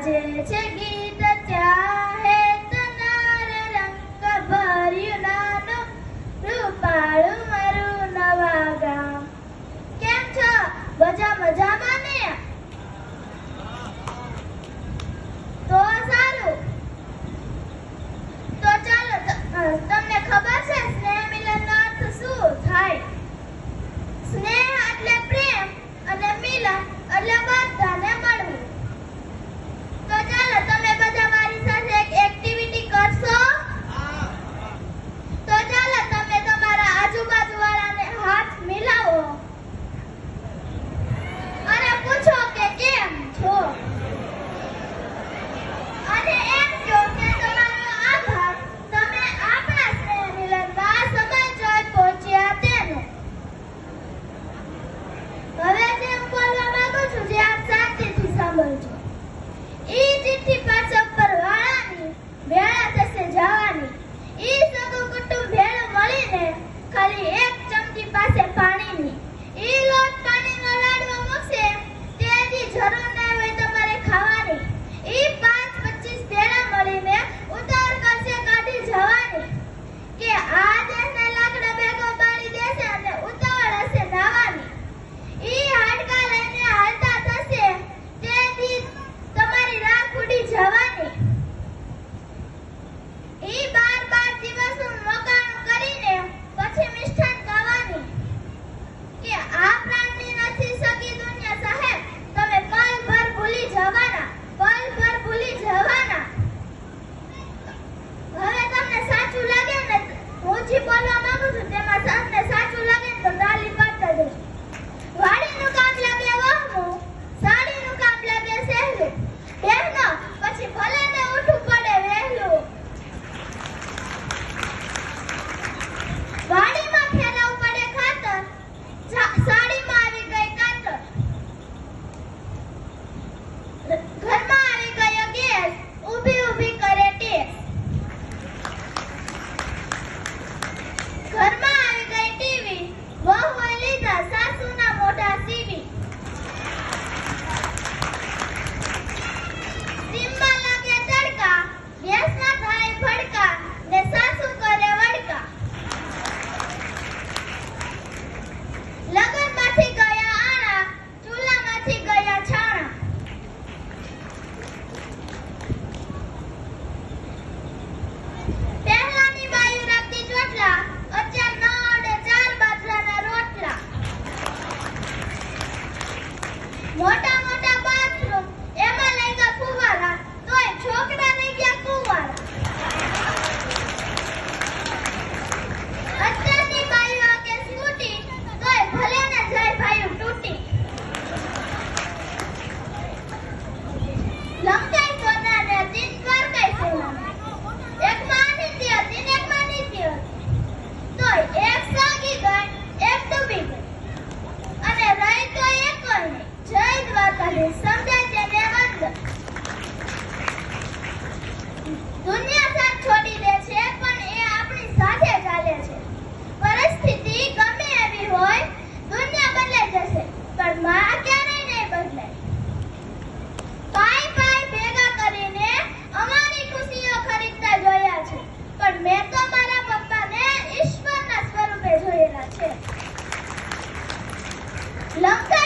ગાજે છે ગીત ચાહે તનાર રંગ ભર્યું નાનું રૂપાળું મારું નવા ગામ. કેમ છો? બધા મજામાં ને? તો સારું. તો ચાલો, તમને ખબર છે સ્નેહ મિલનનો અર્થ શું થાય? સ્નેહ એટલે પ્રેમ અને મિલન એટલે બધાને મળવું. તો ચાલો, તમે બધા મારી સાથે એક એક્ટિવિટી કરશો? તો ચાલો, તમે તમારા આજુબાજુવાળાને હાથ મિલાવો અને પૂછો કે કેમ છો, અને એમ કહો કે તમારો આભાર, તમે આપણા સ્નેહ મિલનમાં સમય પહોંચ્યા તેનો. હવે જેમ બોલવા માંગુ છું જે આપ શાંતિથી સાંભળજો. ઈ ચિઠ્ઠી પાછળ પર વાળાની ભેળા થશે જવાની. ઈ સગું કુટુંબ ભેળું મળીને ખાલી એક ચમચી પાસે પાણીની. ઈ લોટ પાણીનો લાડવો મૂકશે તેથી જરૂર ન હોય તમારે ખાવાની. ઈ 5-25 ભેળા મળીને ઉતાવળ કરશે કાઢી જવાની. કે આ દેશના લાકડા ભેગો બાળી દેશે અને ઉતાવળ હશે નાવાની. ઈ હાડકા લઈને હાલતા થશે તેથી તમારી રાખ ઉડી જવાની. ઈ 12 દિવસનું મોકાણું કરીને પછી મિષ્ઠાન ખાવાની. કે આ પ્રાણની નથી સગી દુનિયા સાહેબ, તમે પલભર ભૂલી જવાના, પલભર ભૂલી જવાના. હવે તમને સાચું લાગે ને, હું જે બોલવા માંગુ છું તેમાં તમને સાચું લાગે ને તો તાલી પાડતા જજો. વાડીનું કામ લાગે વહમું, સાડીનું કામ લાગે સહેલું. બહેનો, પછી ભલે ને ઉઠવું પડે વહેલું. વાડીમાં ફેરવવું પડે ખાતર, સાડીમાં આવી ગઈ કાતર. ઘરમાં આવી ગયો ગેસ, ઊભી ઊભી કરે ટેસ. ઘરમાં આવી ગઈ ટીવી, વહુએ લીધા સાસુના મોઢા સીવી. સીમમાં લાગે તડકા, ગેસના થાય ભડકા, ને સાસુ કરે વડકા. લગનમાંથી ગયા આણા, ચૂલામાંથી ગયા છાણા. પહેલાની બાયું રાખતી ચોટલા, અત્યાર ન અડે 4 બાજરાના રોટલા. મોટા મોટા બાથરૂમ, એમાં લઈ ગયા ફુવારા, તોય છોકરા લઈ ગયા કુંવારા. અત્યારની બાયું આગે સ્કૂટી, તોય ભલે ને જાય ભાયું તૂટી. લંકાઈ સોના ને દિન દ્વારકાઈ સોના, એકમાં નીતિ હતી ને એકમાં નીતિ હતી. તોય એક સાગી ગઈ, એક ડૂબી ગઈ, અને રહી તો એક નહીં. જય દ્વારકાધીશ, સમજાય છે ને વંદન. દુનિયા સાથ છોડી દે છે પણ એ આપણી સાથે ચાલે છે. પરિસ્થિતિ ગમે એવી હોય, દુનિયા બદલાઈ જશે પણ માં ક્યારેય નહીં બદલાય. પાઈ ભેગા કરીને અમારી ખુશીઓ ખરીદતા જોયા છે, પણ મેં તો મારા પપ્પાને ઈશ્વરના સ્વરૂપે જોયેલા છે. લંકા